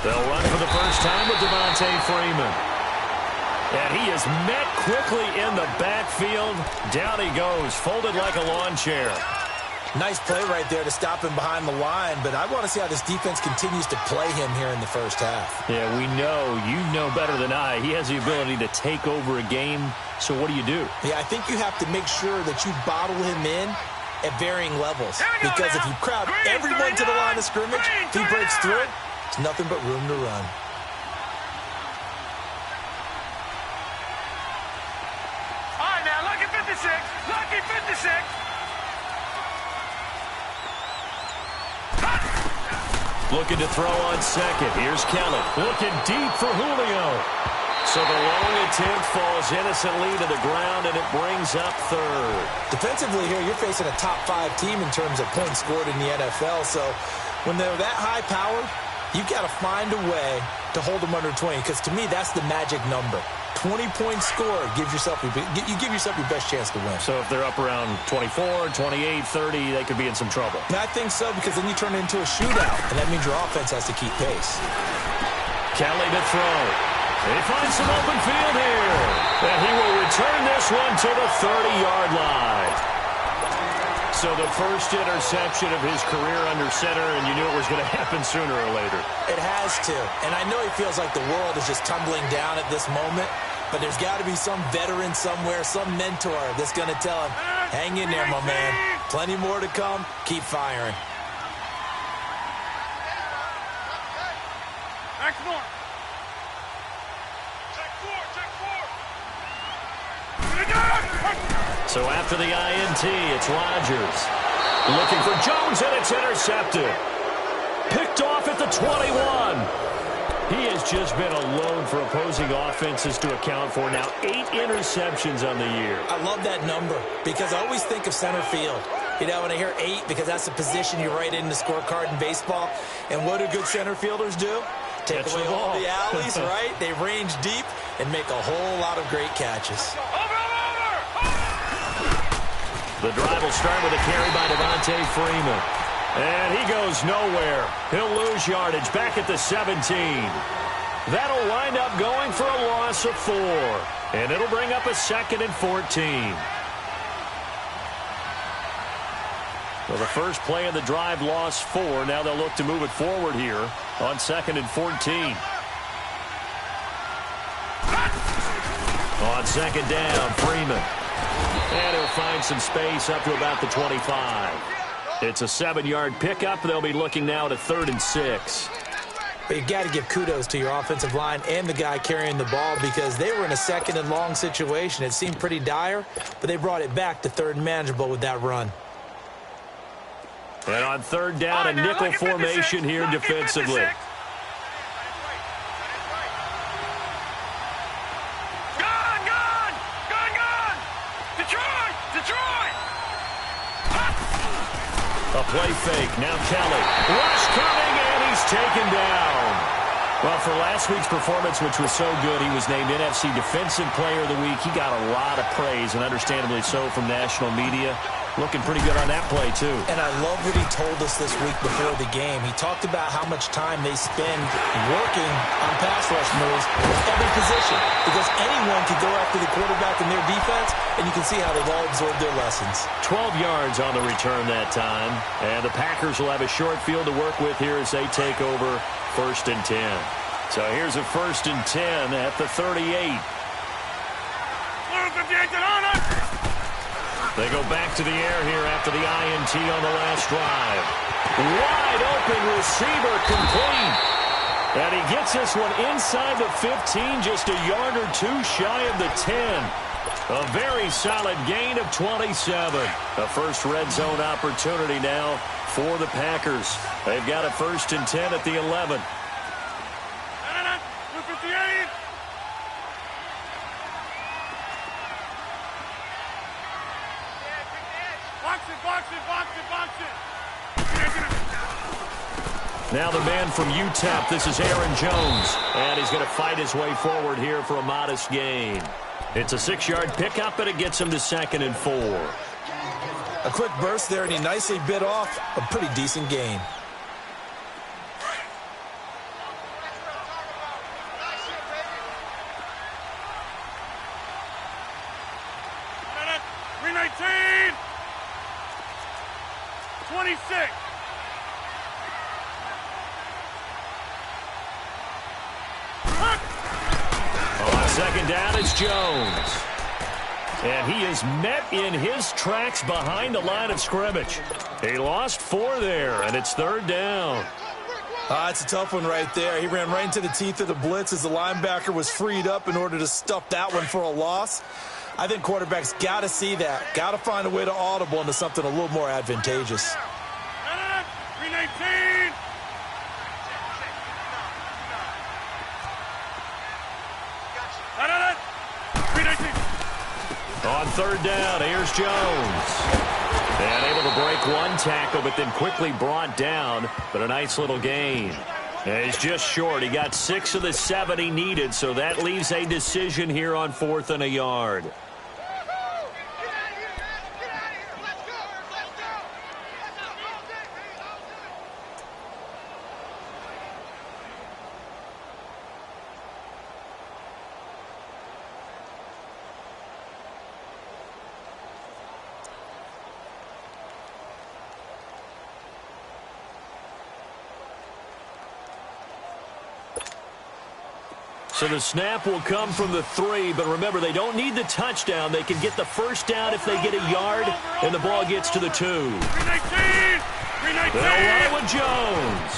They'll run for the first time with Devontae Freeman. And he is met quickly in the backfield. Down he goes, folded like a lawn chair. Nice play right there to stop him behind the line, but I want to see how this defense continues to play him here in the first half. Yeah, we know, you know better than I, he has the ability to take over a game. So what do you do? Yeah, I think you have to make sure that you bottle him in at varying levels. Because if you crowd everyone to the line of scrimmage, if he breaks through it, it's nothing but room to run. All right, now, lucky 56. Lucky 56. Looking to throw on second. Here's Kelly. Looking deep for Julio. So the long attempt falls innocently to the ground, and it brings up third. Defensively here, you're facing a top-5 team in terms of points scored in the NFL. So when they're that high-powered, you've got to find a way to hold them under 20, because to me, that's the magic number. 20 points scored gives yourself you give yourself your best chance to win. So if they're up around 24, 28, 30, they could be in some trouble. And I think so, because then you turn it into a shootout, and that means your offense has to keep pace. Kelly to throw. He finds some open field here. And he will return this one to the 30-yard line. So the first interception of his career under center, and you knew it was going to happen sooner or later. It has to. And I know he feels like the world is just tumbling down at this moment, but there's got to be some veteran somewhere, some mentor that's going to tell him, hang in there, my man. Plenty more to come. Keep firing. Next one. Check four. So after the INT, it's Rodgers. Looking for Jones, and it's intercepted. Picked off at the 21. He has just been a load for opposing offenses to account for. Now 8 interceptions on the year. I love that number because I always think of center field. You know, when I hear 8, because that's the position you write in the scorecard in baseball. And what do good center fielders do? Take away all the alleys, right? They range deep and make a whole lot of great catches. The drive will start with a carry by Devontae Freeman. And he goes nowhere. He'll lose yardage back at the 17. That'll wind up going for a loss of 4. And it'll bring up a 2nd and 14. Well, the first play of the drive lost 4. Now they'll look to move it forward here on 2nd and 14. On 2nd down, Freeman. And he'll find some space up to about the 25. It's a 7-yard pickup. They'll be looking now to 3rd and 6. But you've got to give kudos to your offensive line and the guy carrying the ball, because they were in a 2nd and long situation. It seemed pretty dire, but they brought it back to 3rd and manageable with that run. And on 3rd down, a nickel formation here defensively. A play fake. Now Kelly. Rush coming, and he's taken down. Well, for last week's performance, which was so good, he was named NFC Defensive Player of the Week. He got a lot of praise, and understandably so, from national media. Looking pretty good on that play, too. And I love what he told us this week before the game. He talked about how much time they spend working on pass rush moves with every position, because anyone can go after the quarterback in their defense, and you can see how they've all absorbed their lessons. 12 yards on the return that time, and the Packers will have a short field to work with here as they take over 1st and 10. So here's a 1st and 10 at the 38. They go back to the air here after the INT on the last drive. Wide open receiver complete. And he gets this one inside the 15, just a yard or 2 shy of the 10. A very solid gain of 27. A first red zone opportunity now for the Packers. They've got a 1st and 10 at the 11. 258. Box it. Now the man from UTEP, this is Aaron Jones. And he's going to fight his way forward here for a modest gain. It's a 6-yard pickup, and it gets him to 2nd and 4. A quick burst there, and he nicely bit off a pretty decent gain. $319. 26. On 2nd down, it's Jones. And he is met in his tracks behind the line of scrimmage. He lost 4 there, and it's 3rd down. It's a tough one right there. He ran right into the teeth of the blitz as the linebacker was freed up in order to stuff that one for a loss. I think quarterbacks got to see that. Got to find a way to audible into something a little more advantageous. 319. On 3rd down, here's Jones. And able to break one tackle, but then quickly brought down. But a nice little gain. And he's just short. He got 6 of the 7 he needed, so that leaves a decision here on 4th and a yard. So the snap will come from the 3, but remember, they don't need the touchdown. They can get the 1st down if they get a yard, and the ball gets to the 2. 319. They'll run it with Jones.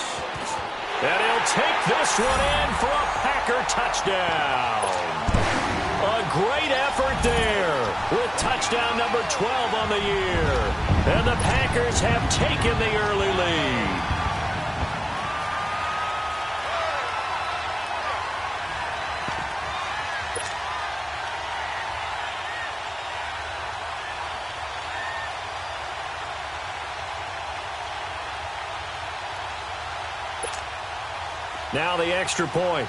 And he'll take this one in for a Packer touchdown. A great effort there with touchdown number 12 on the year. And the Packers have taken the early lead. Now the extra point.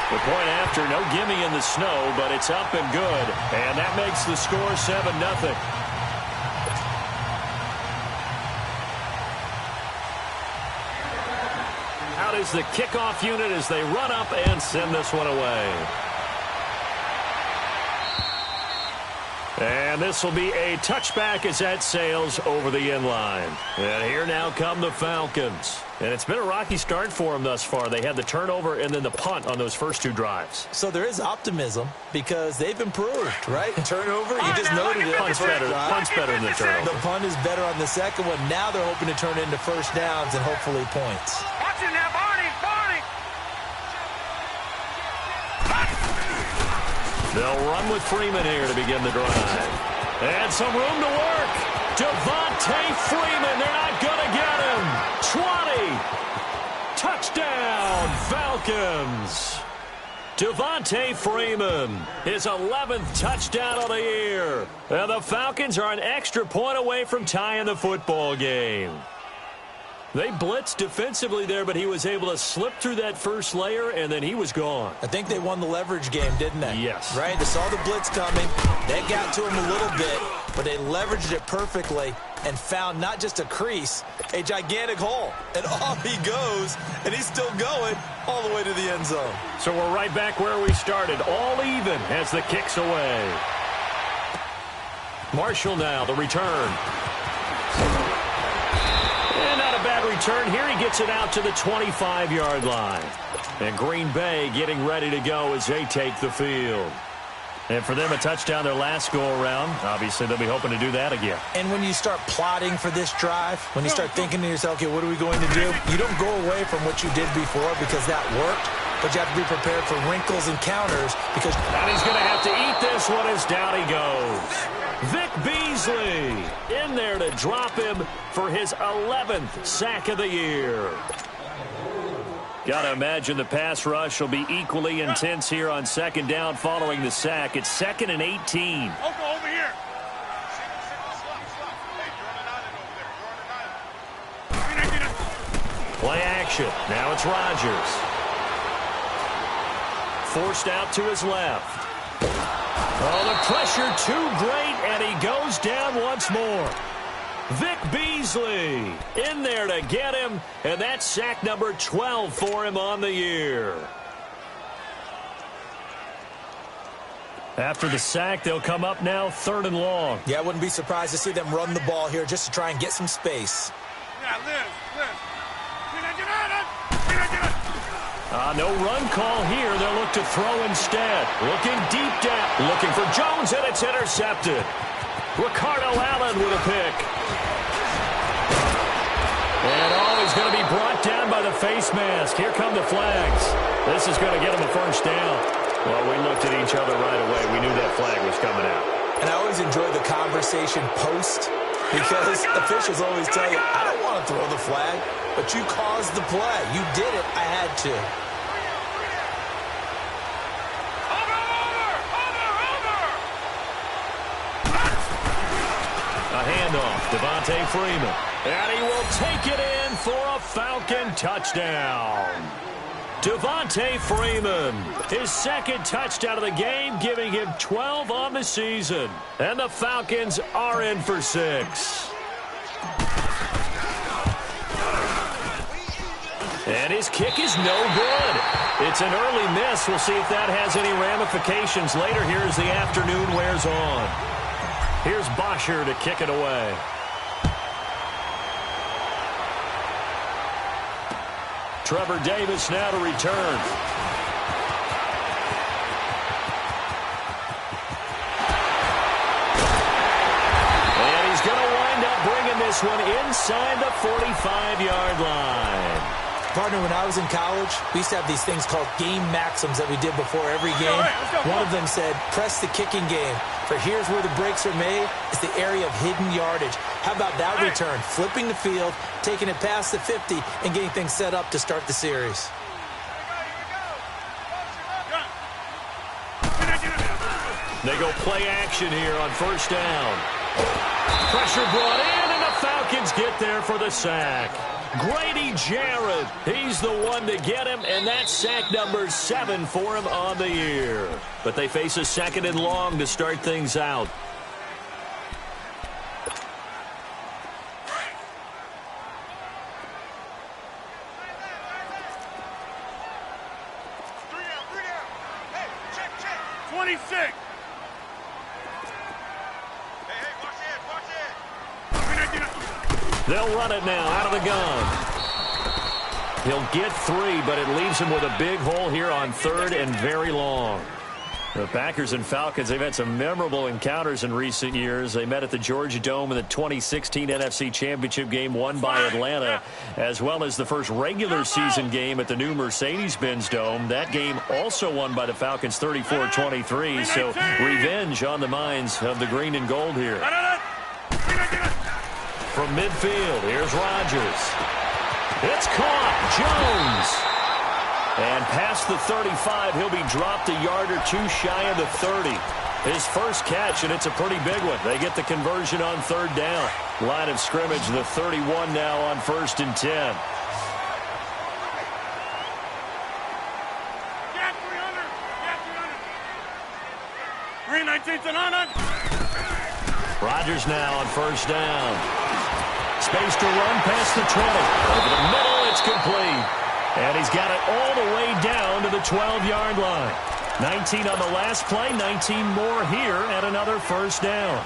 The point after, no gimme in the snow, but it's up and good. And that makes the score 7-0. Out is the kickoff unit as they run up and send this one away. And this will be a touchback as that sails over the end line. And here now come the Falcons. And it's been a rocky start for them thus far. They had the turnover and then the punt on those first 2 drives. So there is optimism because they've improved, right? Turnover, you just noted it. Punt's better than the turnover. The punt is better on the second one. Now they're hoping to turn it into 1st downs and hopefully points. Watch it now, Barney. They'll run with Freeman here to begin the drive. And some room to work. Devontae Freeman, they're not going to get him. 20. Touchdown, Falcons. Devontae Freeman, his 11th touchdown of the year. And the Falcons are an extra point away from tying the football game. They blitzed defensively there, but he was able to slip through that first layer, and then he was gone. I think they won the leverage game, didn't they? Yes. Right? They saw the blitz coming. They got to him a little bit, but they leveraged it perfectly and found not just a crease, a gigantic hole. And off he goes, and he's still going all the way to the end zone. So we're right back where we started, all even as the kick's away. Marshall now, the return. And not a bad return here. He gets it out to the 25-yard line. And Green Bay getting ready to go as they take the field. And for them, a touchdown their last go-around. Obviously, they'll be hoping to do that again. And when you start plotting for this drive, when you start thinking to yourself, okay, what are we going to do? You don't go away from what you did before because that worked, but you have to be prepared for wrinkles and counters because... And he's going to have to eat this one as down he goes. Vic Beasley in there to drop him for his 11th sack of the year. Got to imagine the pass rush will be equally intense here on second down following the sack. It's 2nd and 18. Over here. Play action. Now it's Rodgers. Forced out to his left. Oh, the pressure too great, and he goes down once more. Vic Beasley in there to get him, and that's sack number 12 for him on the year. After the sack, they'll come up now 3rd and long. Yeah, I wouldn't be surprised to see them run the ball here just to try and get some space. Yeah, Liz. No run call here. They'll look to throw instead. Looking deep down. Looking for Jones, and it's intercepted. Ricardo Allen with a pick. And he's going to be brought down by the face mask. Here come the flags. This is going to get him a first down. Well, we looked at each other right away. We knew that flag was coming out. And I always enjoy the conversation post because officials always tell you, I don't want to throw the flag, but you caused the play. You did it. I had to. A handoff, Devontae Freeman. And he will take it in for a Falcon touchdown. Devontae Freeman, his 2nd touchdown of the game, giving him 12 on the season. And the Falcons are in for 6. And his kick is no good. It's an early miss. We'll see if that has any ramifications later here as the afternoon wears on. Here's Bosher to kick it away. Trevor Davis now to return. And he's going to wind up bringing this one inside the 45-yard line. Partner, when I was in college, we used to have these things called game maxims that we did before every game. One of them said, press the kicking game. For here's where the breaks are made. It's the area of hidden yardage. How about that return? Flipping the field, taking it past the 50, and getting things set up to start the series. They go play action here on first down. Pressure brought in, and the Falcons get there for the sack. Grady Jarrett, he's the one to get him, and that's sack number 7 for him on the year. But they face a 2nd and long to start things out. They'll run it now out of the gun. He'll get 3, but it leaves him with a big hole here on 3rd and very long. The Packers and Falcons, they've had some memorable encounters in recent years. They met at the Georgia Dome in the 2016 NFC Championship game won by Atlanta, as well as the first regular season game at the new Mercedes-Benz Dome. That game also won by the Falcons 34-23, so revenge on the minds of the green and gold here. From midfield, here's Rodgers. It's caught. Jones. And past the 35, he'll be dropped a yard or 2 shy of the 30. His first catch, and it's a pretty big one. They get the conversion on 3rd down. Line of scrimmage, the 31 now on 1st and 10. Rodgers now on 1st down. Space to run past the 20. Over the middle, it's complete. And he's got it all the way down to the 12-yard line. 19 on the last play, 19 more here at another 1st down.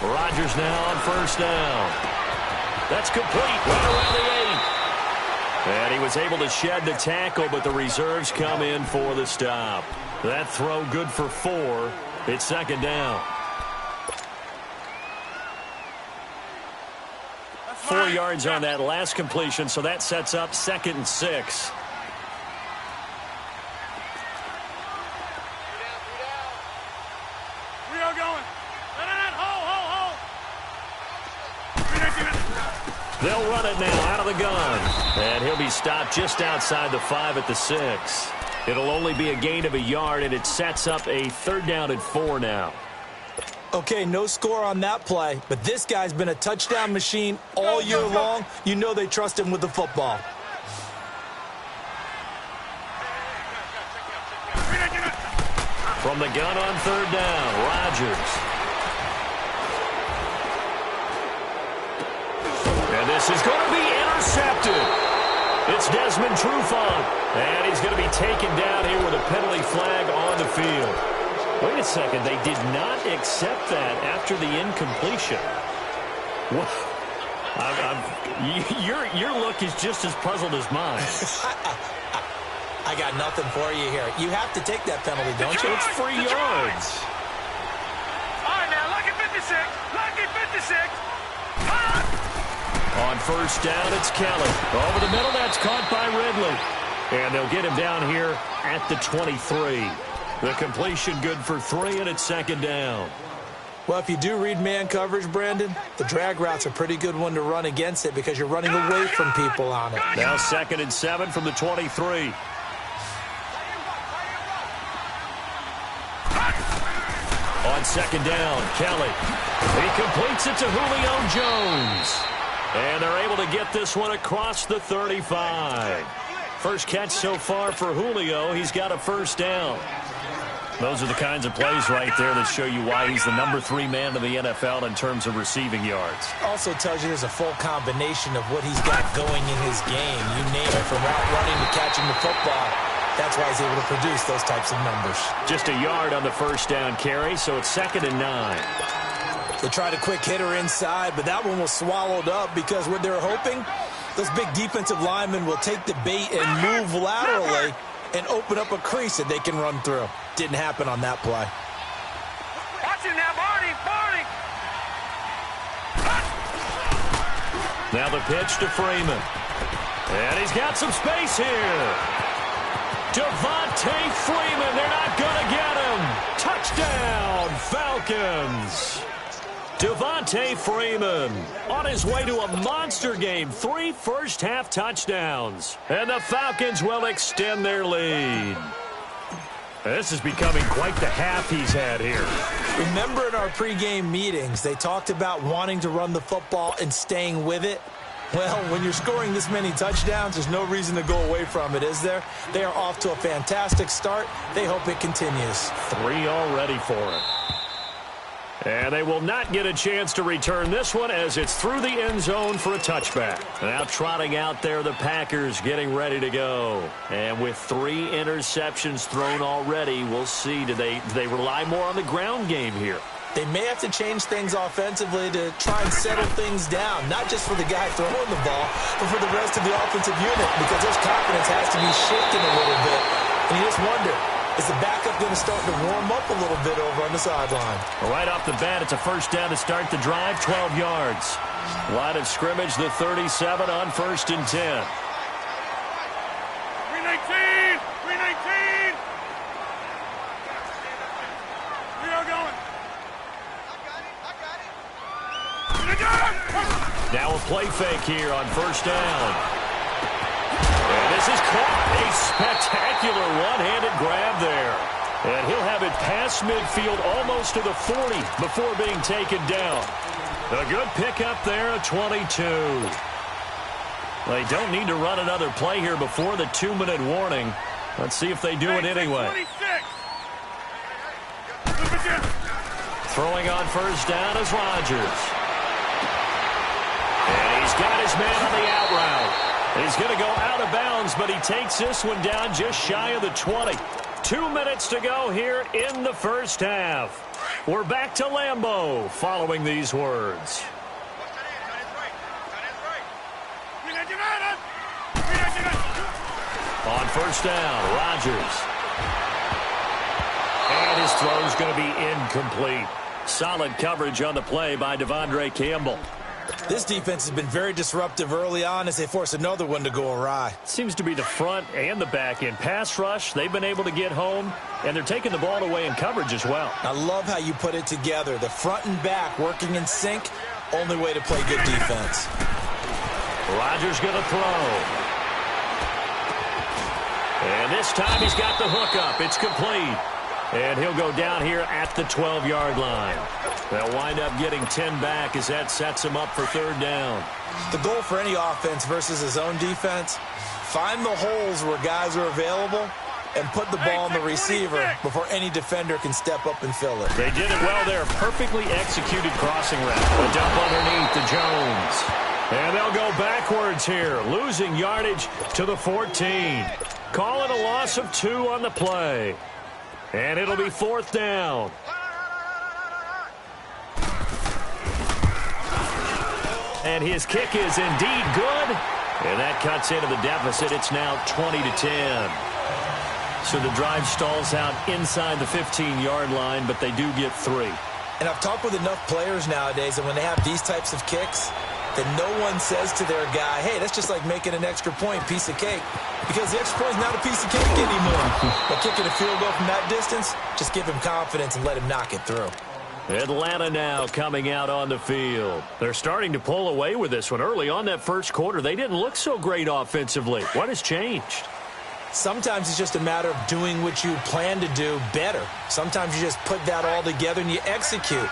Rodgers now on 1st down. That's complete right around the 8. And he was able to shed the tackle, but the reserves come in for the stop. That throw good for 4. It's second down. 4 yards on that last completion, so that sets up 2nd and 6. They'll run it now out of the gun. And he'll be stopped just outside the 5 at the 6. It'll only be a gain of a yard, and it sets up a 3rd down and 4 now. Okay, no score on that play, but this guy's been a touchdown machine all year long. You know they trust him with the football. From the gun on 3rd down, Rodgers. And this is going to be intercepted. It's Desmond Trufant, and he's going to be taken down here with a penalty flag on the field. Wait a second, they did not accept that after the incompletion. What? Your look is just as puzzled as mine. I got nothing for you here. You have to take that penalty, don't you? It's 3 yards. All right, now, lucky 56. Lucky 56. On 1st down, it's Kelly. Over the middle, that's caught by Ridley. And they'll get him down here at the 23. The completion good for 3, and it's 2nd down. Well, if you do read man coverage, Brandon, the drag route's a pretty good one to run against it because you're running away from people on it. Now 2nd and 7 from the 23. On 2nd down, Kelly. He completes it to Julio Jones. And they're able to get this one across the 35. First catch so far for Julio. He's got a 1st down. Those are the kinds of plays right there that show you why he's the number 3 man in the NFL in terms of receiving yards. Also tells you there's a full combination of what he's got going in his game. You name it, from route running to catching the football. That's why he's able to produce those types of numbers. Just a yard on the 1st down carry, so it's 2nd and 9. They tried a quick hitter inside, but that one was swallowed up because what they're hoping, those big defensive linemen will take the bait and move laterally and open up a crease that they can run through. Didn't happen on that play. Watch him now, Barney. Barney. Now the pitch to Freeman. And he's got some space here. Devontae Freeman, they're not going to get him. Touchdown, Falcons. Devontae Freeman on his way to a monster game. 3 first-half touchdowns. And the Falcons will extend their lead. This is becoming quite the half he's had here. Remember in our pregame meetings, they talked about wanting to run the football and staying with it? Well, when you're scoring this many touchdowns, there's no reason to go away from it, is there? They are off to a fantastic start. They hope it continues. 3 already for him. And they will not get a chance to return this one as it's through the end zone for a touchback. Now trotting out there, the Packers getting ready to go. And with 3 interceptions thrown already, we'll see. Do they rely more on the ground game here? They may have to change things offensively to try and settle things down, not just for the guy throwing the ball, but for the rest of the offensive unit, because his confidence has to be shaken a little bit. And you just wonder, is the backup going to start to warm up a little bit over on the sideline? Right off the bat, it's a 1st down to start the drive, 12 yards. Line of scrimmage, the 37 on 1st and 10. 319! 319! We are going. Now a play fake here on 1st down. And this is caught. A spectacular one-handed grab there. And he'll have it past midfield almost to the 40 before being taken down. A good pickup there at 22. They don't need to run another play here before the 2-minute warning. Let's see if they do it anyway. 26. Throwing on 1st down is Rodgers. And he's got his man on the out route. He's going to go out of bounds, but he takes this one down just shy of the 20. 2 minutes to go here in the 1st half. We're back to Lambeau following these words. On first down, Rodgers. And his throw's going to be incomplete. Solid coverage on the play by Devondre Campbell. This defense has been very disruptive early on as they force another one to go awry. Seems to be the front and the back end. Pass rush, they've been able to get home, and they're taking the ball away in coverage as well. I love how you put it together. The front and back working in sync, only way to play good defense. Rodgers going to throw. And this time he's got the hook up. It's complete. And he'll go down here at the 12-yard line. They'll wind up getting 10 back as that sets him up for third down. The goal for any offense versus his own defense, find the holes where guys are available and put the ball on the receiver before any defender can step up and fill it. They did it well there. Perfectly executed crossing route. A dump underneath to Jones. And they'll go backwards here, losing yardage to the 14. Call it a loss of 2 on the play. And it'll be fourth down. And his kick is indeed good. And that cuts into the deficit. It's now 20-10. So the drive stalls out inside the 15-yard line, but they do get 3. And I've talked with enough players nowadays that when they have these types of kicks, that no one says to their guy, hey, that's just like making an extra point, piece of cake. Because the extra point is not a piece of cake anymore. But kicking a field goal from that distance, just give him confidence and let him knock it through. Atlanta now coming out on the field. They're starting to pull away with this one. Early on that first quarter, they didn't look so great offensively. What has changed? Sometimes it's just a matter of doing what you plan to do better. Sometimes you just put that all together and you execute.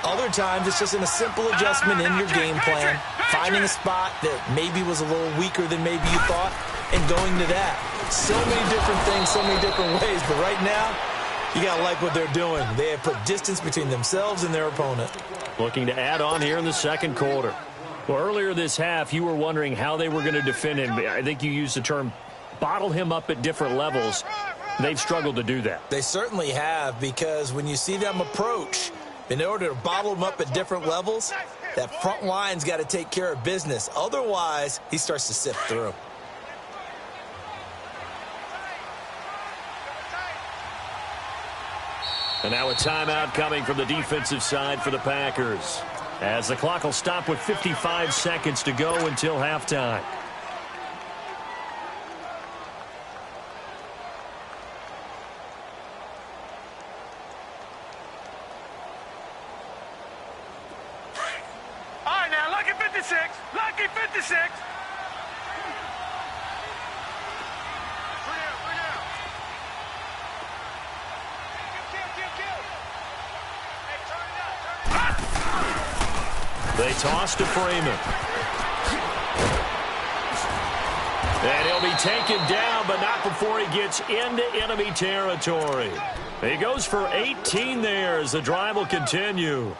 Other times it's just in a simple adjustment in your game plan, finding a spot that maybe was a little weaker than maybe you thought, and going to that. So many different things, so many different ways, but right now, you got to like what they're doing. They have put distance between themselves and their opponent. Looking to add on here in the second quarter. Well, earlier this half, you were wondering how they were going to defend him. I think you used the term bottle him up at different levels. They've struggled to do that. They certainly have, because when you see them approach, in order to bottle him up at different levels, that front line's got to take care of business. Otherwise, he starts to sift through. And now a timeout coming from the defensive side for the Packers, as the clock will stop with 55 seconds to go until halftime. All right, now, lucky 56. Lucky 56. They toss to Freeman. And he'll be taken down, but not before he gets into enemy territory. He goes for 18 there as the drive will continue.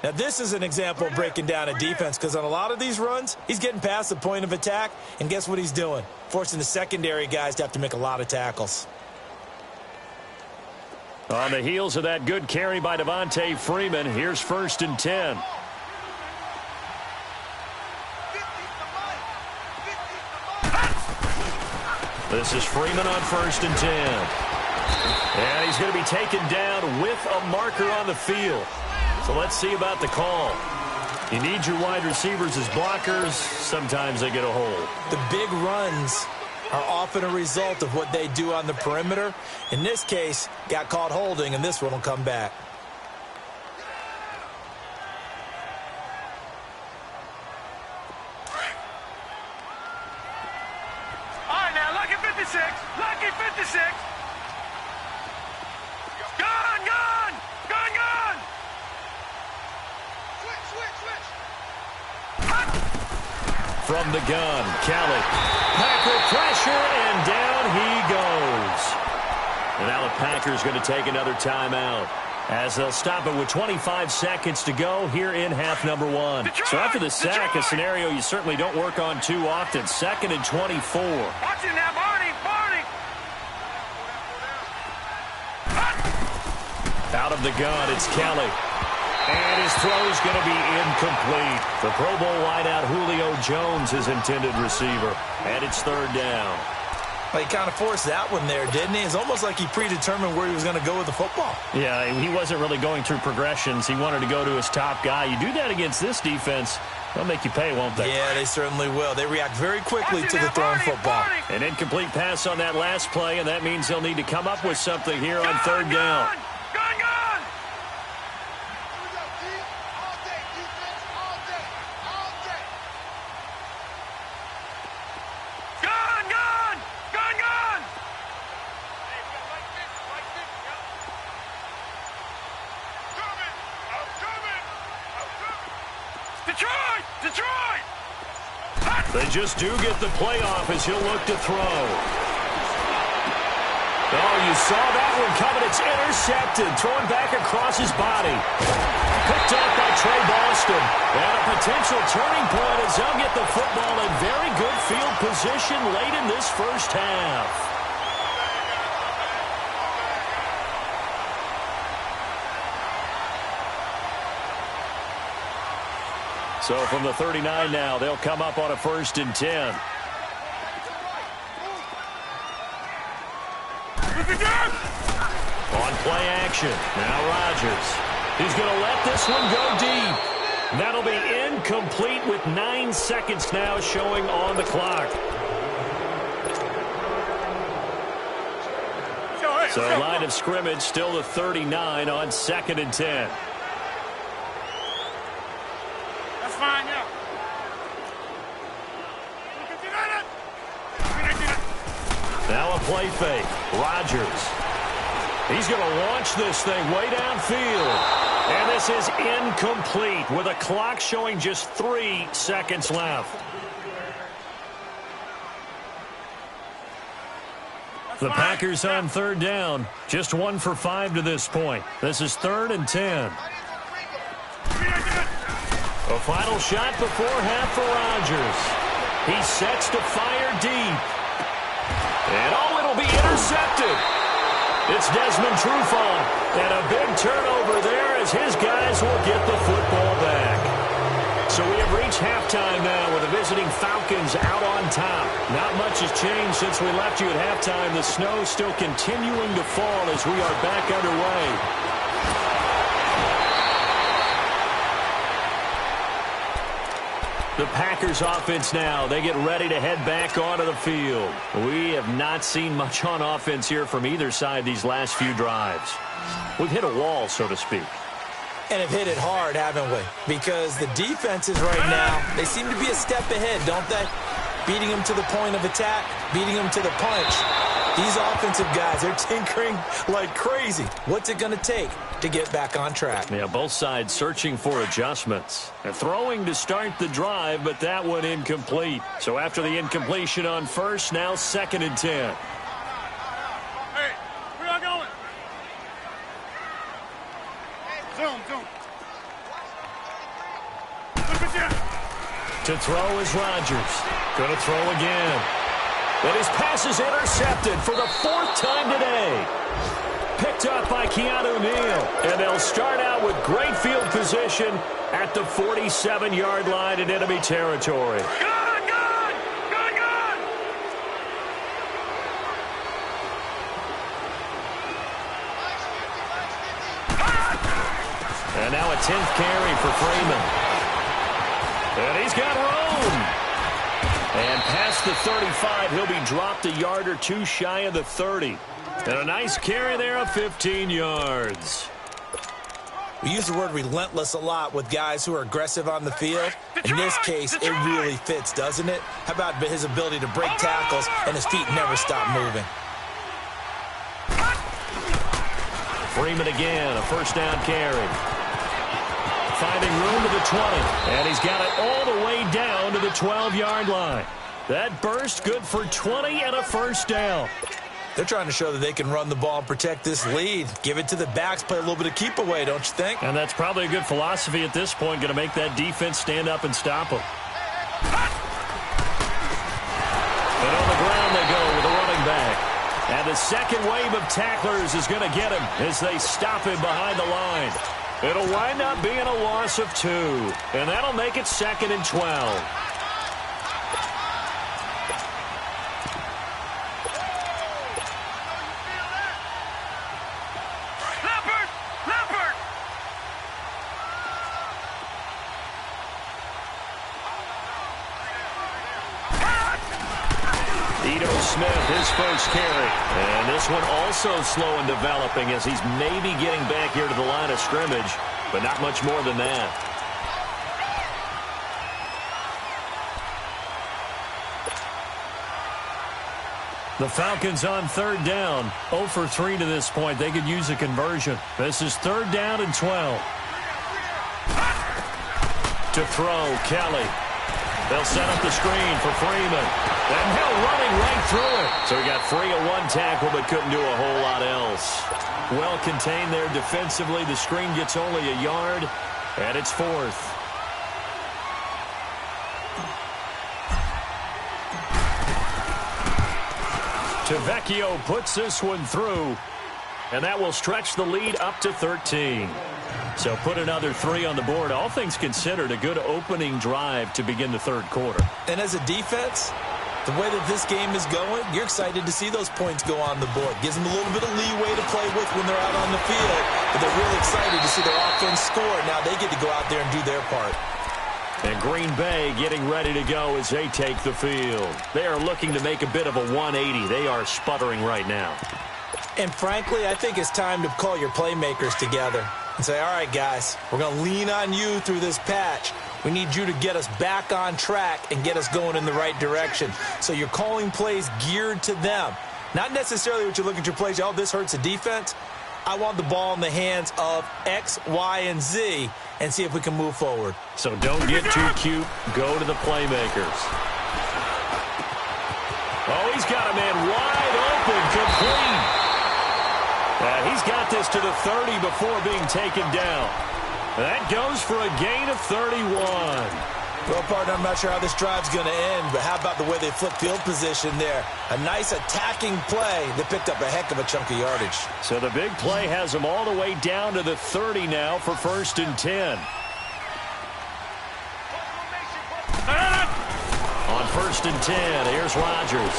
Now, this is an example of breaking down a defense, because on a lot of these runs, he's getting past the point of attack, and guess what he's doing? Forcing the secondary guys to have to make a lot of tackles. On the heels of that good carry by Devontae Freeman, here's first and 10. This is Freeman on first and 10. And he's going to be taken down with a marker on the field. So let's see about the call. You need your wide receivers as blockers. Sometimes they get a hold. The big runs are often a result of what they do on the perimeter. In this case, got caught holding, and this one will come back. All right, now, lucky 56. Lucky 56. Gone, gone. Gone, gone. Switch. From the gun, Kelly. Packer pressure, and down he goes. And now the Packers going to take another timeout, as they'll stop it with 25 seconds to go here in half number 1. So after the sack, a scenario you certainly don't work on too often. 2nd and 24. Watch it now, Barney. Out of the gun, it's Kelly. And his throw's going to be incomplete. The Pro Bowl wideout Julio Jones, his intended receiver. And it's third down. Well, he kind of forced that one there, didn't he? It's almost like he predetermined where he was going to go with the football. Yeah, he wasn't really going through progressions. He wanted to go to his top guy. You do that against this defense, they'll make you pay, won't they? Yeah, they certainly will. They react very quickly to the thrown football. An incomplete pass on that last play, and that means they'll need to come up with something here on third down. Detroit! They just do get the play off as he'll look to throw. Oh, you saw that one coming. It's intercepted. Throwing back across his body. Picked up by Trey Boston. And a potential turning point as they'll get the football in very good field position late in this first half. So from the 39 now, they'll come up on a 1st and 10. On play action. Now Rodgers. He's going to let this one go deep. That'll be incomplete with 9 seconds now showing on the clock. So line of scrimmage still the 39 on 2nd and 10. Fine, yeah. Now a play fake. Rodgers. He's going to launch this thing way downfield. And this is incomplete with a clock showing just 3 seconds left. The Packers on 3rd down. Just 1 for 5 to this point. This is 3rd and 10. A final shot before half for Rodgers. He sets to fire deep. And it'll be intercepted. It's Desmond Trufant. And a big turnover there as his guys will get the football back. So we have reached halftime now with the visiting Falcons out on top. Not much has changed since we left you at halftime. The snow still continuing to fall as we are back underway. The Packers offense now. They get ready to head back onto the field. We have not seen much on offense here from either side these last few drives. We've hit a wall, so to speak. And have hit it hard, haven't we? Because the defenses right now, they seem to be a step ahead, don't they? Beating them to the point of attack, beating them to the punch. These offensive guys, they're tinkering like crazy. What's it going to take to get back on track? Yeah, both sides searching for adjustments. They're throwing to start the drive, but that one incomplete. So after the incompletion on 1st, now 2nd and 10. Hey, where y'all going? Zoom. Look at you. To throw is Rodgers. Going to throw again. And his pass is intercepted for the 4th time today. Picked up by Keanu Neal. And they'll start out with great field position at the 47-yard line in enemy territory. Gun! And now a 10th carry for Freeman. And he's got room. And past the 35, he'll be dropped a yard or 2 shy of the 30. And a nice carry there of 15 yards. We use the word relentless a lot with guys who are aggressive on the field. In this case, it really fits, doesn't it? How about his ability to break tackles and his feet never stop moving? Freeman again, a 1st down carry. Finding room to the 20. And he's got it all the way down to the 12-yard line. That burst good for 20 and a 1st down. They're trying to show that they can run the ball and protect this lead. Give it to the backs, play a little bit of keep away, don't you think? And that's probably a good philosophy at this point, going to make that defense stand up and stop them. And on the ground they go with a running back. And the second wave of tacklers is going to get him as they stop him behind the line. It'll wind up being a loss of 2. And that'll make it 2nd and 12. Ito Smith, his first carry. And this one also slow in developing as he's maybe getting back here to the line of scrimmage, but not much more than that. The Falcons on third down. 0 for 3 to this point. They could use a conversion. This is third down and 12. To throw, Kelly. They'll set up the screen for Freeman. And Hill running right through it. So he got free of one tackle but couldn't do a whole lot else. Well contained there defensively. The screen gets only a yard, and it's fourth. Tavecchio puts this one through, and that will stretch the lead up to 13. So put another 3 on the board. All things considered, a good opening drive to begin the third quarter. And as a defense, the way that this game is going, you're excited to see those points go on the board. Gives them a little bit of leeway to play with when they're out on the field, but they're really excited to see their offense score. Now they get to go out there and do their part. And Green Bay getting ready to go as they take the field. They are looking to make a bit of a 180. They are sputtering right now. And frankly, I think it's time to call your playmakers together and say, all right, guys, we're going to lean on you through this patch. We need you to get us back on track and get us going in the right direction. So you're calling plays geared to them. Not necessarily what you look at your plays, oh, this hurts the defense. I want the ball in the hands of X, Y, and Z and see if we can move forward. So don't get too cute. Go to the playmakers. Oh, he's got a man wide open, complete. He's got this to the 30 before being taken down. That goes for a gain of 31. Well, partner, I'm not sure how this drive's going to end, but how about the way they flip field position there? A nice attacking play that picked up a heck of a chunk of yardage. So the big play has them all the way down to the 30 now for 1st and 10. On 1st and 10, here's Rodgers.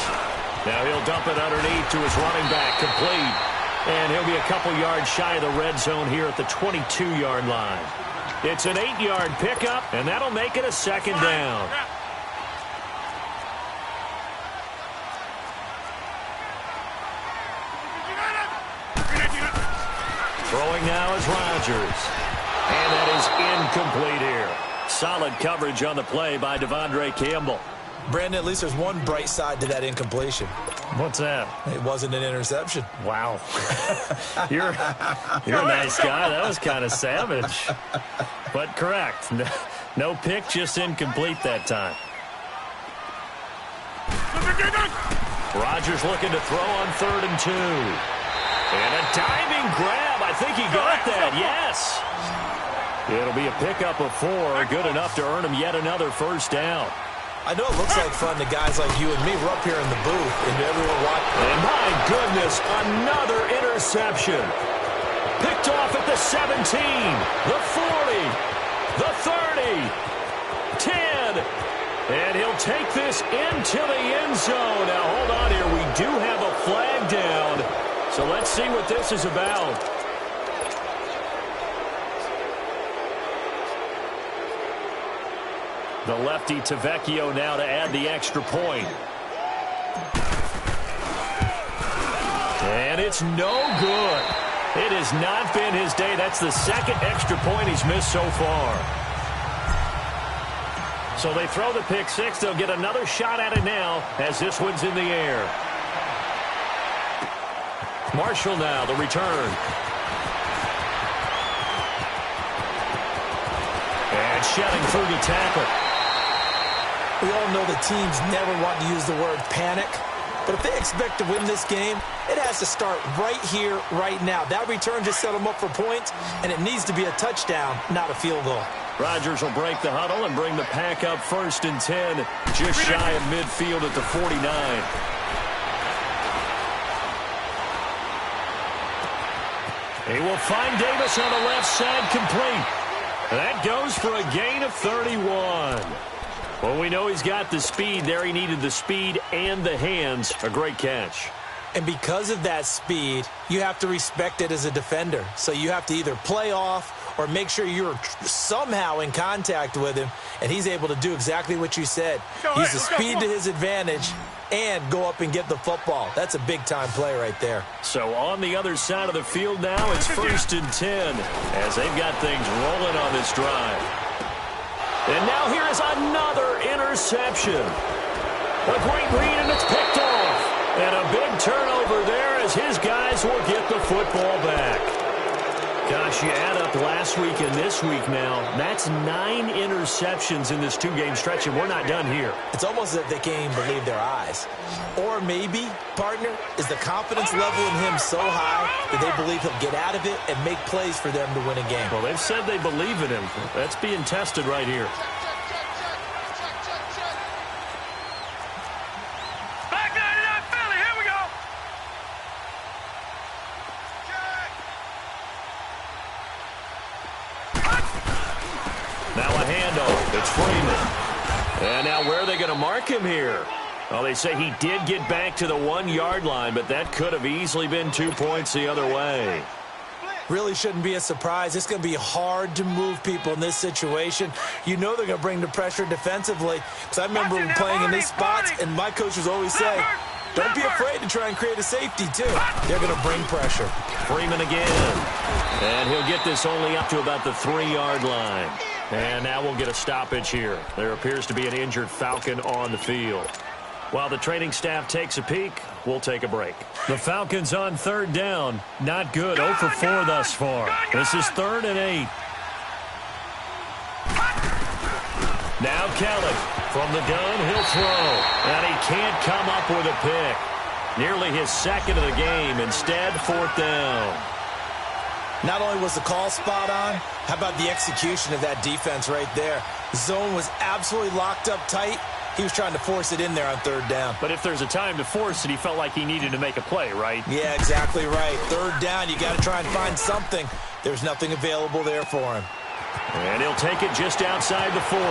Now he'll dump it underneath to his running back, complete. And he'll be a couple yards shy of the red zone here at the 22-yard line. It's an 8-yard pickup, and that'll make it a 2nd down. Throwing now is Rodgers. And that is incomplete here. Solid coverage on the play by Devondre Campbell. Brandon, at least there's one bright side to that incompletion. What's that? It wasn't an interception. Wow. You're a nice guy. That was kind of savage. But correct. No pick, just incomplete that time. Rodgers looking to throw on 3rd and 2. And a diving grab. I think he got that. Yes. It'll be a pickup of 4. Good enough to earn him yet another 1st down. I know it looks like fun to guys like you and me. We're up here in the booth, and everyone watching. And my goodness, another interception. Picked off at the 17, the 40, the 30, 10. And he'll take this into the end zone. Now, hold on here. We do have a flag down. So let's see what this is about. The lefty Tavecchio now to add the extra point. And it's no good. It has not been his day. That's the 2nd extra point he's missed so far. So they throw the pick 6. They'll get another shot at it now as this one's in the air. Marshall now, the return. And shedding through the tackle. We all know the teams never want to use the word panic, but if they expect to win this game, it has to start right here, right now. That return just set them up for points, and it needs to be a touchdown, not a field goal. Rodgers will break the huddle and bring the pack up 1st and 10, just shy of midfield at the 49. He will find Davis on the left side, complete. That goes for a gain of 31. Well, we know he's got the speed there. He needed the speed and the hands. A great catch. And because of that speed, you have to respect it as a defender. So you have to either play off or make sure you're somehow in contact with him, and he's able to do exactly what you said. Use the speed to his advantage and go up and get the football. That's a big-time play right there. So on the other side of the field now, it's 1st and 10 as they've got things rolling on this drive. And now here is another interception. A great read, and it's picked off. And a big turnover there as his guys will get the football back. Gosh, you add up last week and this week now, that's 9 interceptions in this 2-game stretch, and we're not done here. It's almost as if they can't even believe their eyes. Or maybe, partner, is the confidence level in him so high that they believe he'll get out of it and make plays for them to win a game. Well, they've said they believe in him. That's being tested right here. Now a handoff. It's Freeman. And now where are they going to mark him here? Well, they say he did get back to the 1-yard line, but that could have easily been 2 points the other way. Really shouldn't be a surprise. It's going to be hard to move people in this situation. You know they're going to bring the pressure defensively. Because I remember playing in these spots, and my coaches always say, don't be afraid to try and create a safety, too. They're going to bring pressure. Freeman again. And he'll get this only up to about the 3-yard line. And now we'll get a stoppage here. There appears to be an injured Falcon on the field. While the training staff takes a peek, we'll take a break. The Falcons on 3rd down. Not good. 0 for 4 thus far. This is 3rd and 8. Now Kelly from the gun. He'll throw. And he can't come up with a pick. Nearly his 2nd of the game. Instead, 4th down. Not only was the call spot on, how about the execution of that defense right there? The zone was absolutely locked up tight. He was trying to force it in there on 3rd down. But if there's a time to force it, he felt like he needed to make a play, right? Yeah, exactly right. 3rd down, you got to try and find something. There's nothing available there for him. And he'll take it just outside the 40.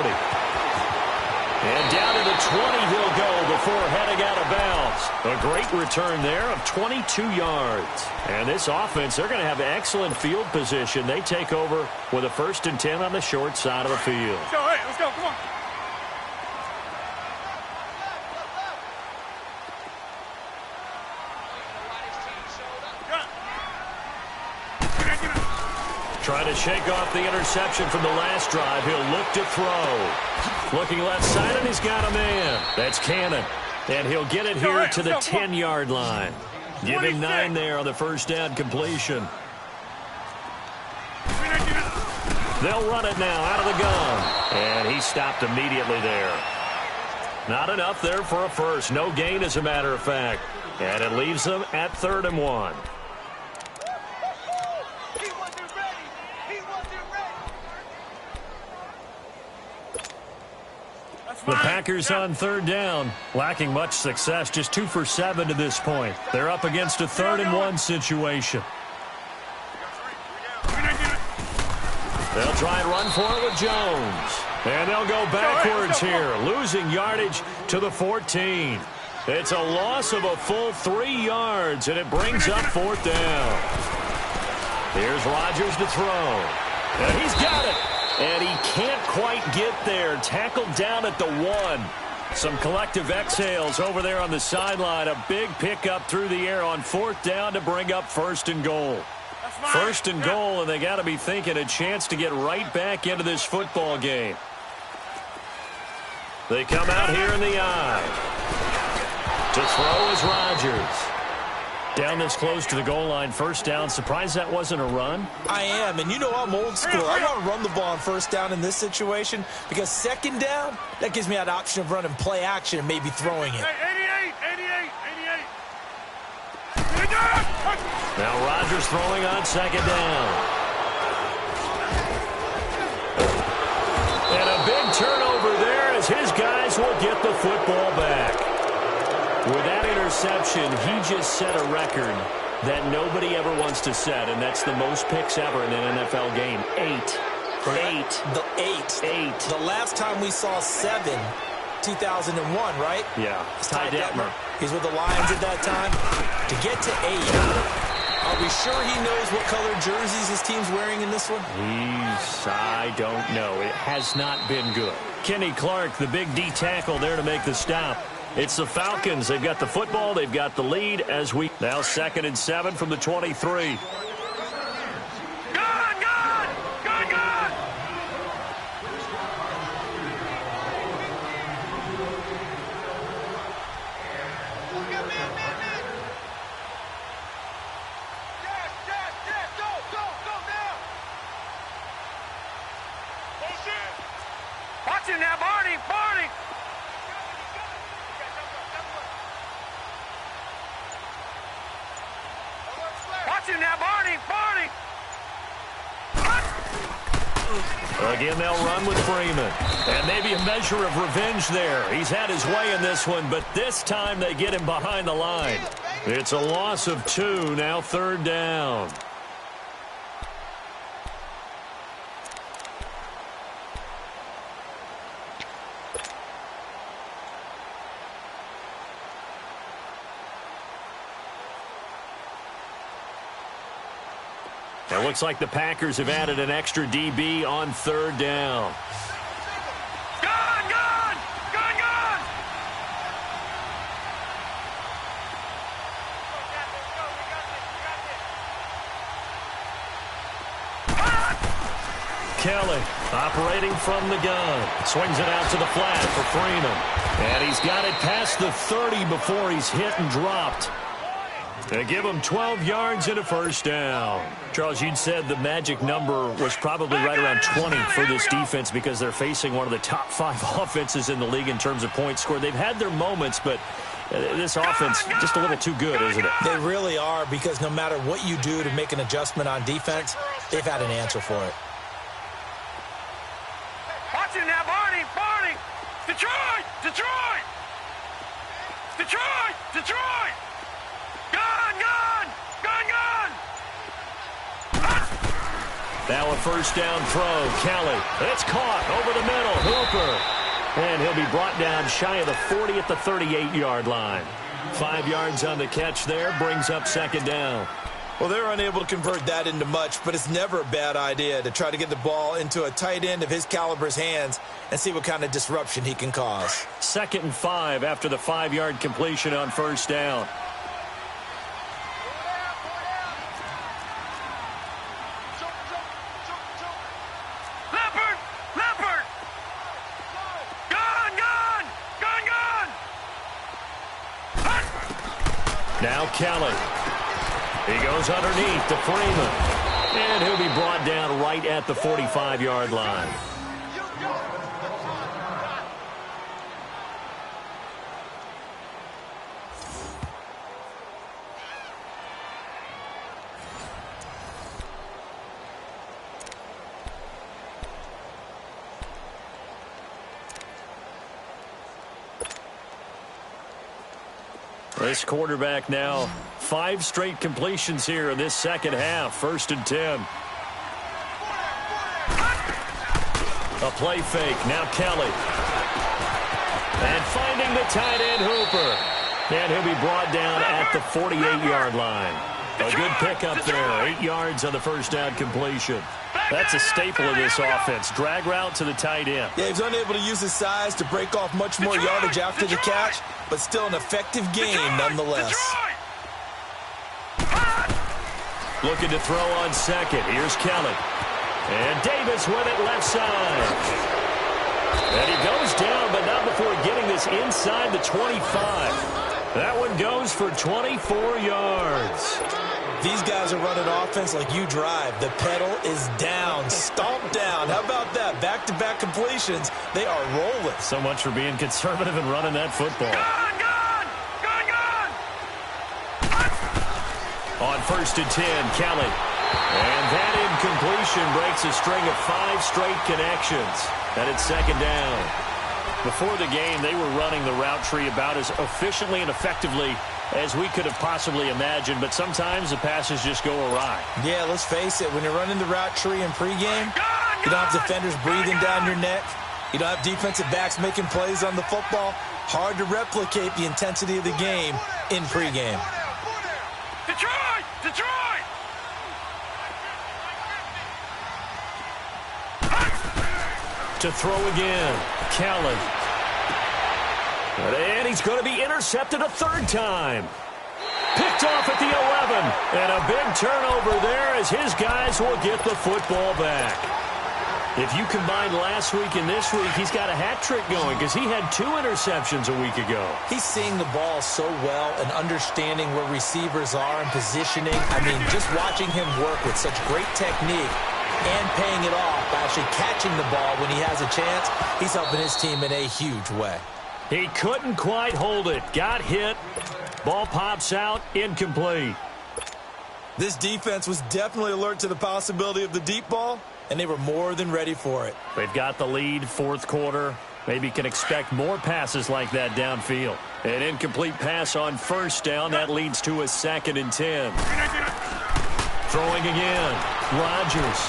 And down to the 20 he'll go before heading out of bounds. A great return there of 22 yards. And this offense, they're going to have excellent field position. They take over with a 1st and 10 on the short side of the field. Let's go, hey, let's go, come on. Trying to shake off the interception from the last drive. He'll look to throw. Looking left side, and he's got a man. That's Cannon. And he'll get it here to the 10-yard line. Give him 9 there on the 1st down completion. They'll run it now out of the gun. And he stopped immediately there. Not enough there for a first. No gain, as a matter of fact. And it leaves them at 3rd and 1. The Packers on 3rd down, lacking much success, just 2 for 7 to this point. They're up against a 3rd and 1 situation. They'll try and run for it with Jones. And they'll go backwards here, losing yardage to the 14. It's a loss of a full 3 yards, and it brings up 4th down. Here's Rodgers to throw. And he's got it. And he can't quite get there. Tackled down at the 1. Some collective exhales over there on the sideline. A big pickup through the air on 4th down to bring up 1st and goal. 1st and goal, and they got to be thinking a chance to get right back into this football game. They come out here in the eye. To throw is Rodgers. Down this close to the goal line, 1st down. Surprised that wasn't a run? I am, and you know I'm old school. I want to run the ball on 1st down in this situation because 2nd down, that gives me that option of running play action and maybe throwing it. 88. Now Rodgers throwing on 2nd down. And a big turnover there as his guys will get the football back. With that interception, he just set a record that nobody ever wants to set, and that's the most picks ever in an NFL game. 8. The last time we saw 7, 2001, right? Yeah. Ty Detmer. He's with the Lions at that time. To get to 8, are we sure he knows what color jerseys his team's wearing in this one? I don't know. It has not been good. Kenny Clark, the big D tackle there to make the stop. It's the Falcons. They've got the football. They've got the lead as we now 2nd and 7 from the 23. Watch him now, Barney! Barney! Watch him now, Barney! Barney! Again, they'll run with Freeman. And maybe a measure of revenge there. He's had his way in this one, but this time they get him behind the line. It's a loss of 2, now 3rd down. It looks like the Packers have added an extra DB on 3rd down. Gone! Gone! Gone! Gone! Kelly operating from the gun. Swings it out to the flat for Freeman. And he's got it past the 30 before he's hit and dropped. They give him 12 yards and a 1st down. Charles, you'd said the magic number was probably right around 20 for this defense because they're facing one of the top 5 offenses in the league in terms of points scored. They've had their moments, but this offense just a little too good, isn't it? They really are, because no matter what you do to make an adjustment on defense, they've had an answer for it. Watch him now, Barney! Barney! Detroit! Detroit! Detroit! Detroit! Gone! Gone! Gone! Gone! Now a 1st down throw. Kelly. It's caught over the middle. Hooper. And he'll be brought down shy of the 40 at the 38-yard line. 5 yards on the catch there. Brings up 2nd down. Well, they're unable to convert that into much, but it's never a bad idea to try to get the ball into a tight end of his caliber's hands and see what kind of disruption he can cause. 2nd and 5 after the 5-yard completion on 1st down. Now Kelly. He goes underneath to Freeman. And he'll be brought down right at the 45-yard line. This quarterback now 5 straight completions here in this 2nd half. 1st and 10. A play fake. Now Kelly. And finding the tight end Hooper. And he'll be brought down at the 48-yard line. A good pickup there. 8 yards on the 1st down completion. That's a staple of this offense. Drag route to the tight end. Yeah, he's unable to use his size to break off much more yardage after the catch, but still an effective game nonetheless. Looking to throw on 2nd. Here's Kelly. And Davis with it left side. And he goes down, but not before getting this inside the 25. That one goes for 24 yards. These guys are running offense like you drive. The pedal is down, stomped down. How about that? Back-to-back completions. They are rolling. So much for being conservative and running that football. Gone! Gone! Gone! Gone! On 1st and 10, Kelly. And that incompletion breaks a string of 5 straight connections. And it's 2nd down. Before the game, they were running the route tree about as efficiently and effectively as we could have possibly imagined, but sometimes the passes just go awry. Yeah, let's face it. When you're running the route tree in pregame, you don't have defenders breathing down your neck. You don't have defensive backs making plays on the football. Hard to replicate the intensity of the game in pregame. Detroit! Detroit! To throw again, Kelly. And he's going to be intercepted a third time. Picked off at the 11. And a big turnover there as his guys will get the football back. If you combine last week and this week, he's got a hat trick going because he had 2 interceptions a week ago. He's seeing the ball so well and understanding where receivers are and positioning. I mean, just watching him work with such great technique and paying it off by actually catching the ball when he has a chance, he's helping his team in a huge way. He couldn't quite hold it. Got hit. Ball pops out. Incomplete. This defense was definitely alert to the possibility of the deep ball, and they were more than ready for it. They've got the lead, fourth quarter. Maybe can expect more passes like that downfield. An incomplete pass on first down. That leads to a 2nd and 10. Throwing again. Rodgers.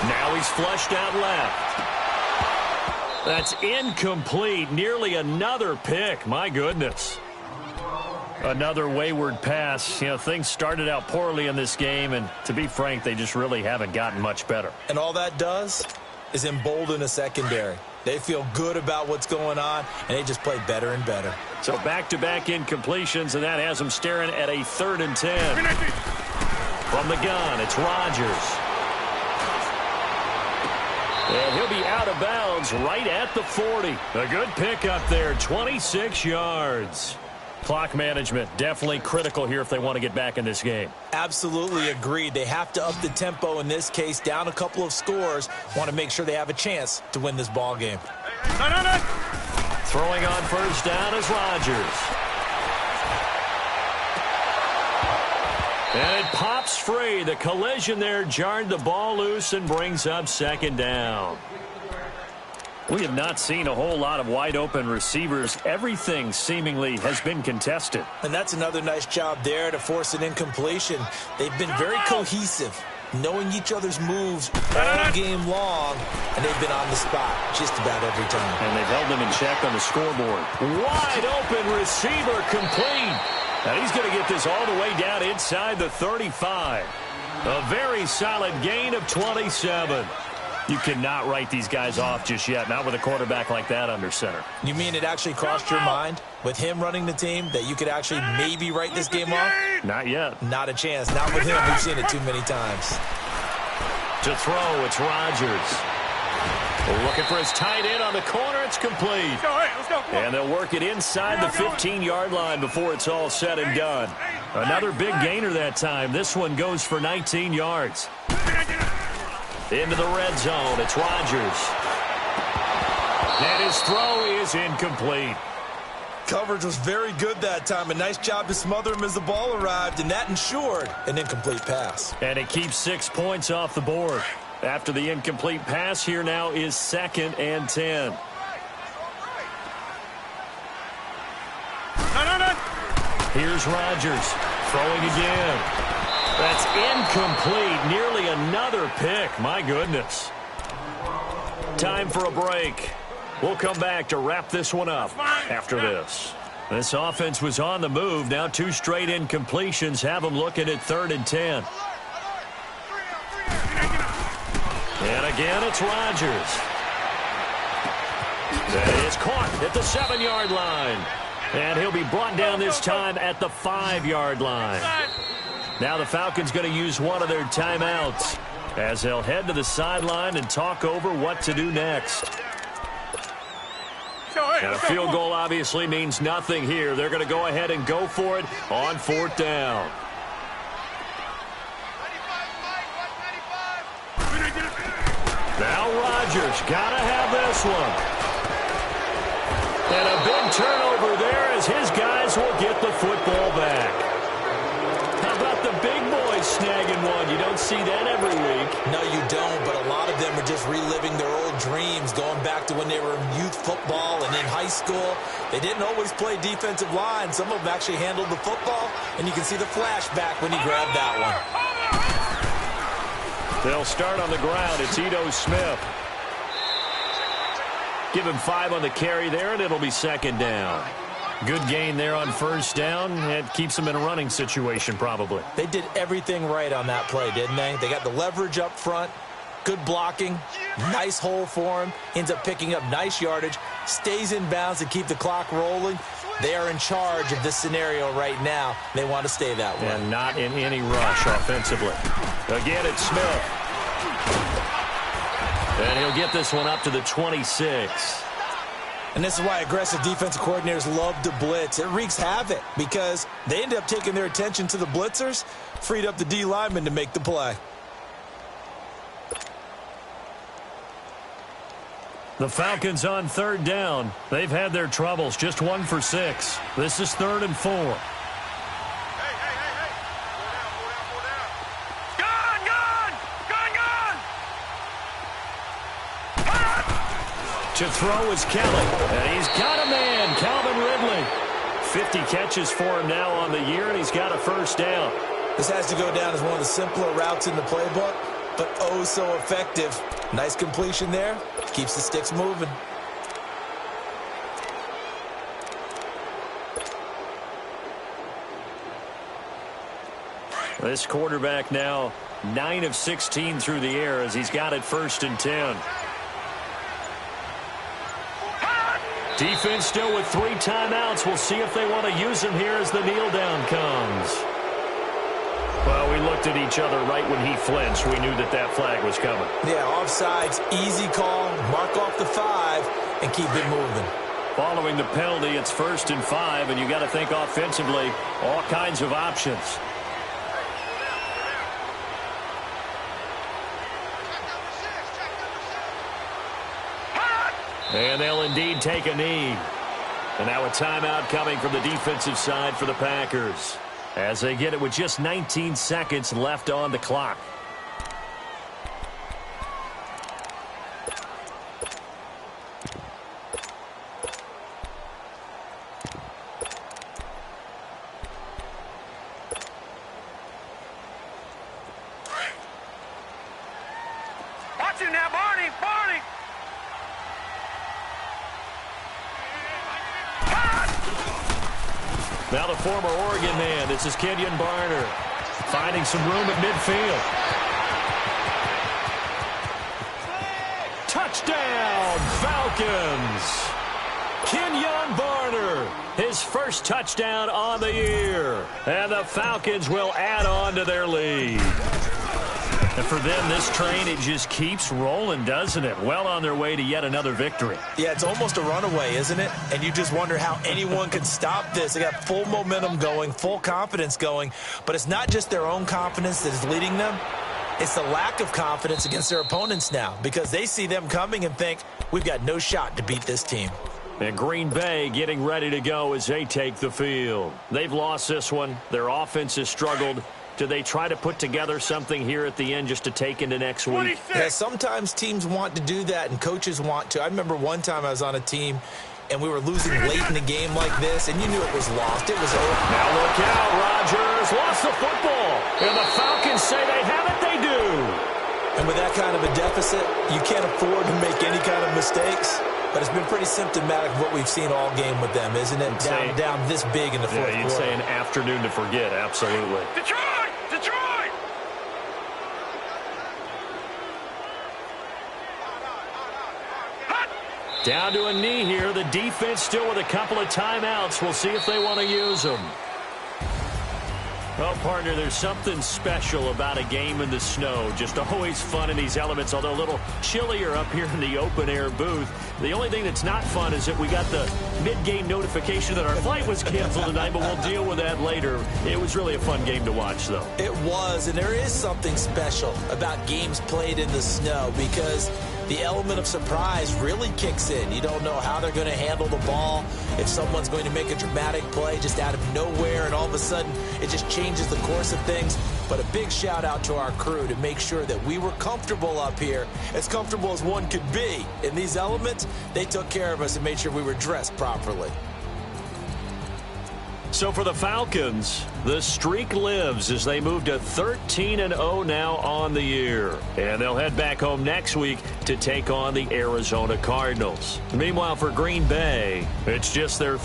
Now he's flushed out left. That's incomplete. Nearly another pick. My goodness. Another wayward pass. You know, things started out poorly in this game, and to be frank, they just really haven't gotten much better. And all that does is embolden a secondary. They feel good about what's going on, and they just play better and better. So back-to-back incompletions, and that has them staring at a 3rd and 10. From the gun, it's Rodgers. And he'll be out of bounds right at the 40. A good pickup there, 26 yards. Clock management definitely critical here if they want to get back in this game. Absolutely agreed. They have to up the tempo in this case, down a couple of scores. Want to make sure they have a chance to win this ball game. Throwing on first down is Rodgers. And it pops free. The collision there jarred the ball loose and brings up 2nd down. We have not seen a whole lot of wide-open receivers. Everything seemingly has been contested. And that's another nice job there to force an incompletion. They've been very cohesive, knowing each other's moves all game long, and they've been on the spot just about every time. And they've held them in check on the scoreboard. Wide-open receiver complete. And he's going to get this all the way down inside the 35. A very solid gain of 27. You cannot write these guys off just yet, not with a quarterback like that under center. You mean it actually crossed your mind with him running the team that you could actually maybe write this game off? Not yet. Not a chance. Not with him. We've seen it too many times. To throw, it's Rodgers. Looking for his tight end on the corner. It's complete. And they'll work it inside the 15-yard line before it's all said and done. Another big gainer that time. This one goes for 19 yards. Into the red zone. It's Rodgers. And his throw is incomplete. Coverage was very good that time. A nice job to smother him as the ball arrived, and that ensured an incomplete pass. And it keeps 6 points off the board. After the incomplete pass, here now is 2nd and 10. Here's Rodgers throwing again. That's incomplete. Nearly another pick. My goodness. Time for a break. We'll come back to wrap this one up after this. This offense was on the move. Now 2 straight incompletions have them looking at 3rd and 10. And again, it's Rodgers. That is caught at the 7-yard line. And he'll be brought down this time at the 5-yard line. Now the Falcons going to use one of their timeouts as they'll head to the sideline and talk over what to do next. And a field goal obviously means nothing here. They're going to go ahead and go for it on 4th down. Now Rodgers got to have this one. And a big turnover there as his guys will get the football back. How about the big boys snagging one? You don't see that every week. No, you don't, but a lot of them are just reliving their old dreams, going back to when they were in youth football and in high school. They didn't always play defensive line. Some of them actually handled the football, and you can see the flashback when he grabbed that one. They'll start on the ground. It's Ito Smith. Give him 5 on the carry there, and it'll be 2nd down. Good gain there on 1st down. It keeps them in a running situation, probably. They did everything right on that play, didn't they? They got the leverage up front, good blocking, nice hole for him, ends up picking up nice yardage, stays in bounds and keep the clock rolling, they are in charge of this scenario right now. They want to stay that way. And not in any rush offensively. Again, it's Smith. And he'll get this one up to the 26. And this is why aggressive defensive coordinators love to blitz. It wreaks havoc because they end up taking their attention to the blitzers, freed up the D lineman to make the play. The Falcons on third down. They've had their troubles, just 1 for 6. This is 3rd and 4. Hey. Gun! To throw is Kelly. And he's got a man, Calvin Ridley. 50 catches for him now on the year, and he's got a first down. This has to go down as one of the simpler routes in the playbook, but oh so effective. Nice completion there. Keeps the sticks moving. This quarterback now 9 of 16 through the air as he's got it 1st and 10. Defense still with 3 timeouts. We'll see if they want to use them here as the kneel down comes. Well, we looked at each other right when he flinched. We knew that that flag was coming. Yeah, offsides, easy call, mark off the 5, and keep it moving. Following the penalty, it's 1st and 5, and you got to think offensively, all kinds of options. And they'll indeed take a knee. And now a timeout coming from the defensive side for the Packers, as they get it with just 19 seconds left on the clock. Watch him now, Barney! Now the former Oregon man, this is Kenyon Barner, finding some room at midfield. Touchdown, Falcons! Kenyon Barner, his first touchdown on the year. And the Falcons will add on to their lead. And for them, this train, it just keeps rolling, doesn't it? Well on their way to yet another victory. Yeah, it's almost a runaway, isn't it? And you just wonder how anyone can stop this. They got full momentum going, full confidence going. But it's not just their own confidence that is leading them. It's the lack of confidence against their opponents now, because they see them coming and think, we've got no shot to beat this team. And Green Bay getting ready to go as they take the field. They've lost this one. Their offense has struggled. Do they try to put together something here at the end just to take into next week? Yeah, sometimes teams want to do that and coaches want to. I remember one time I was on a team and we were losing late in the game like this, and you knew it was lost. It was over. Now look out, Rodgers lost the football. And the Falcons say they have it, they do. And with that kind of a deficit, you can't afford to make any kind of mistakes. But it's been pretty symptomatic of what we've seen all game with them, isn't it? Down this big in the fourth quarter. You'd say an afternoon to forget, absolutely. Detroit! Down to a knee here. The defense still with a couple of timeouts. We'll see if they want to use them. Well, partner, there's something special about a game in the snow. Just always fun in these elements, although a little chillier up here in the open-air booth. The only thing that's not fun is that we got the mid-game notification that our flight was canceled tonight, but we'll deal with that later. It was really a fun game to watch, though. It was, and there is something special about games played in the snow because the element of surprise really kicks in. You don't know how they're going to handle the ball, if someone's going to make a dramatic play just out of nowhere, and all of a sudden it just changes the course of things. But a big shout out to our crew to make sure that we were comfortable up here, as comfortable as one could be. In these elements, they took care of us and made sure we were dressed properly. So for the Falcons, the streak lives as they move to 13-0 now on the year. And they'll head back home next week to take on the Arizona Cardinals. Meanwhile, for Green Bay, it's just their